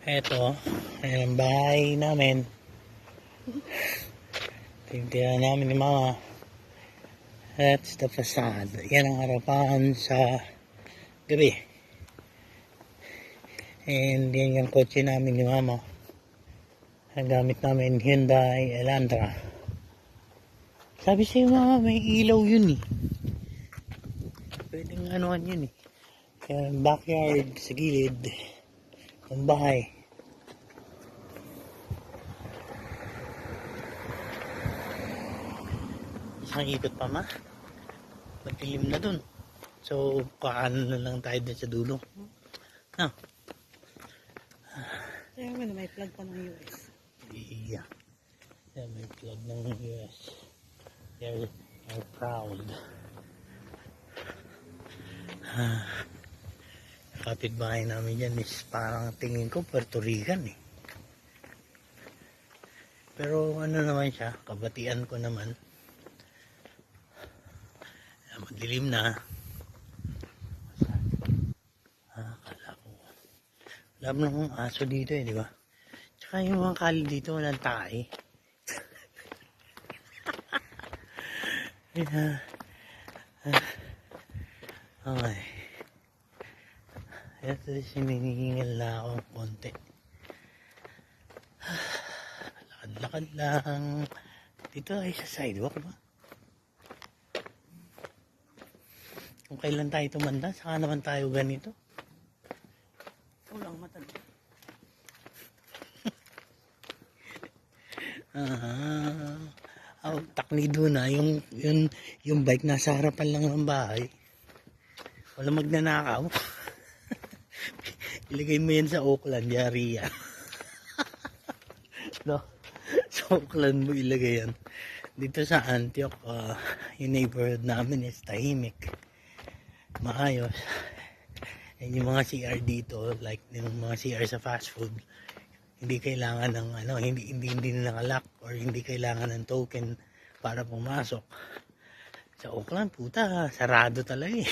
Eto, ang bahay namin. Tingnan namin ni Mama. That's the facade. Yan ang harapan sa gabi. And yan yung kotse namin ni Mama. Ang gamit namin Hyundai Elantra. Sabi sa'yo Mama, may ilaw yun eh. Pwedeng anuhan yun eh. Kaya backyard sa gilid ng bahay. Isang ikot pa ma. Magdilim na dun. So, kaano na lang tayo dun sa dulo. No? Kaya mo na may plug pa ng US. Yeah. Yeah, may plug ng US. They're proud. Kapitbahay namin dyan is parang tingin ko Puerto Rican eh. Pero ano naman siya, kabatian ko naman. Madilim na. Akala ko. Wala mo namang aso dito eh, di ba? Tsaka yung mga kali dito walang tae. Okay. Ito sinihingal na akong konti. Lakad-lakad lang. Dito ay sa sidewalk ba? Kung kailan tayo tumanda, saka naman tayo ganito. Ulang matanda. Taknido na yung bike nasa harapan lang ng bahay. Wala magnanakaw. Ilagay mo yan sa Oakland, yari yan. No? Sa Oakland mo ilagay yan. Dito sa Antioch, yung neighborhood namin is tahimik. Maayos. And yung mga CR dito, like yung mga CR sa fast food, hindi kailangan ng hindi nakalock or hindi kailangan ng token para pumasok. Sa Oakland, puta, sarado talaga eh.